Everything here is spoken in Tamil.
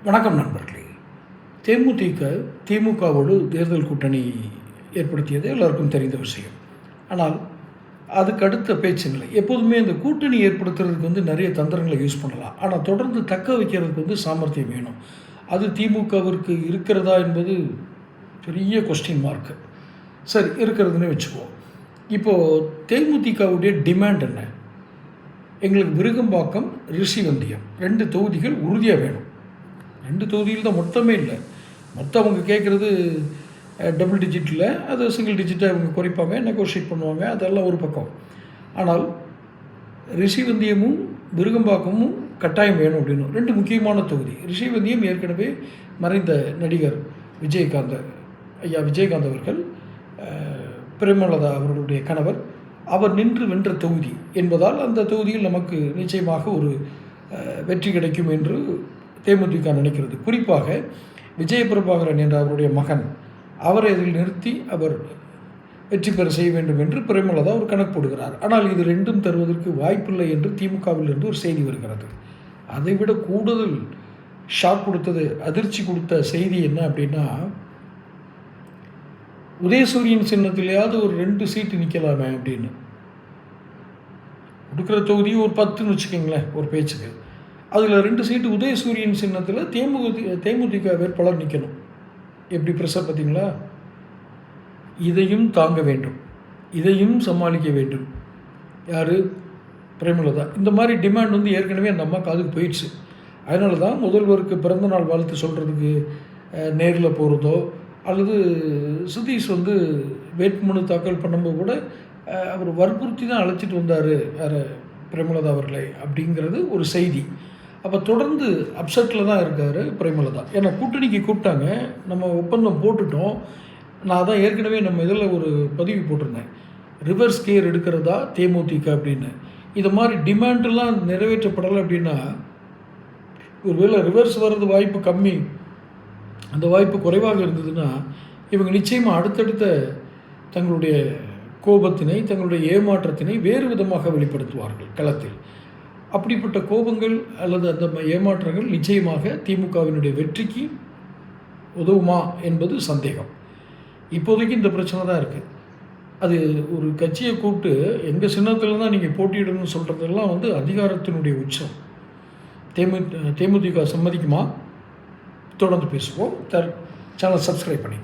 வணக்கம் நண்பர்களே. தேமுதிக திமுகவோடு தேர்தல் கூட்டணி ஏற்படுத்தியது எல்லாருக்கும் தெரிந்த விஷயம். ஆனால் அதுக்கு அடுத்த பேச்சுங்களை எப்போதுமே இந்த கூட்டணி ஏற்படுத்துறதுக்கு நிறைய தந்திரங்களை யூஸ் பண்ணலாம். ஆனால் தொடர்ந்து தக்க வைக்கிறதுக்கு சாமர்த்தியம் வேணும். அது திமுகவிற்கு இருக்கிறதா என்பது பெரிய கொஸ்டின் மார்க்கு. சரி, இருக்கிறதுன்னு வச்சுக்குவோம். இப்போது தேமுதிகவுடைய டிமாண்ட் என்ன? எங்களுக்கு விருகம்பாக்கம், ரிஷிவந்தியம் 2 தொகுதிகள் உறுதியாக வேணும். 2 தொகுதியில் தான் மொத்தமே இல்லை. மொத்தம் அவங்க கேட்குறது டபுள் டிஜிட்டில், அது சிங்கிள் டிஜிட்டாக அவங்க குறைப்பாங்க, நெகோஷியேட் பண்ணுவாங்க, அதெல்லாம் ஒரு பக்கம். ஆனால் ரிஷிவந்தியமும் விருகம்பாக்கமும் கட்டாயம் வேணும் அப்படின்னு 2 முக்கியமான தொகுதி. ரிஷிவந்தியம் ஏற்கனவே மறைந்த நடிகர் விஜயகாந்த் அவர்கள், பிரேமலதா அவர்களுடைய கணவர், அவர் நின்று வென்ற தொகுதி என்பதால் அந்த தொகுதியில் நமக்கு நிச்சயமாக ஒரு வெற்றி கிடைக்கும் என்று தேமுதிக நினைக்கிறது. குறிப்பாக விஜயபிரபாகரன் என்ற அவருடைய மகன், அவரை இதில் நிறுத்தி அவர் வெற்றி பெற செய்ய வேண்டும் என்று பிரேமலதா ஒரு கணக்கு போடுகிறார். ஆனால் இது 2ம் தருவதற்கு வாய்ப்பில்லை என்று திமுகவிலிருந்து ஒரு செய்தி வருகிறது. அதைவிட கூடுதல் ஷாக் கொடுத்தது, அதிர்ச்சி கொடுத்த செய்தி என்ன அப்படின்னா, உதயசூரியன் சின்னத்திலேயாவது ஒரு 2 சீட்டு நிற்கலாமே அப்படின்னு. கொடுக்குற தொகுதி ஒரு 10ன்னு வச்சுக்கோங்களேன் ஒரு பேச்சுக்கு. அதில் 2 சீட்டு உதயசூரியன் சின்னத்தில் தேமுதிக வேட்பாளர் நிற்கணும். எப்படி ப்ரெஷர் பார்த்தீங்களா? இதையும் தாங்க வேண்டும், இதையும் சமாளிக்க வேண்டும். யார்? பிரேமலதா. இந்த மாதிரி டிமாண்ட் ஏற்கனவே அந்த அம்மா காதுக்கு போயிடுச்சு. அதனால தான் முதல்வருக்கு பிறந்தநாள் வாழ்த்து சொல்கிறதுக்கு நேரில் போகிறதோ, அல்லது சுதீஷ் வேட்புமனு தாக்கல் பண்ணும்போது கூட அவர் வற்புறுத்தி தான் அழைச்சிட்டு வந்தார் வேறு பிரேமலதா அவர்களை அப்படிங்கிறது ஒரு செய்தி. அப்போ தொடர்ந்து அப்செட்டில் தான் இருக்கார் பிரேமலதா. ஏன்னா கூட்டணிக்கு கூப்பிட்டாங்க, நம்ம ஒப்பந்தம் போட்டுட்டோம். நான் தான் ஏற்கனவே நம்ம இதில் ஒரு பதிவு போட்டிருந்தேன், ரிவர்ஸ் கியர் எடுக்கிறதா தேமுதிக அப்படின்னு. இது மாதிரி டிமாண்டெல்லாம் நிறைவேற்றப்படலை அப்படின்னா, ஒருவேளை ரிவர்ஸ் வர்றது வாய்ப்பு கம்மி, அந்த வாய்ப்பு குறைவாக இருந்ததுன்னா இவங்க நிச்சயமாக அடுத்தடுத்த தங்களுடைய கோபத்தினை, தங்களுடைய ஏமாற்றத்தினை வேறு விதமாக வெளிப்படுத்துவார்கள் களத்தில். அப்படிப்பட்ட கோபங்கள் அல்லது அந்த ஏமாற்றங்கள் நிச்சயமாக திமுகவினுடைய வெற்றிக்கு உதவுமா என்பது சந்தேகம். இப்போதைக்கு இந்த பிரச்சனை தான் இருக்குது. அது ஒரு கட்சியை கூப்பிட்டு எங்கள் சின்னத்தில் தான் நீங்கள் போட்டியிடணும்னு சொல்கிறதெல்லாம் அதிகாரத்தினுடைய உச்சம். தேமுதிக சம்மதிக்குமா? தொடர்ந்து பேசுவோம். சேனல் சப்ஸ்கிரைப் பண்ணி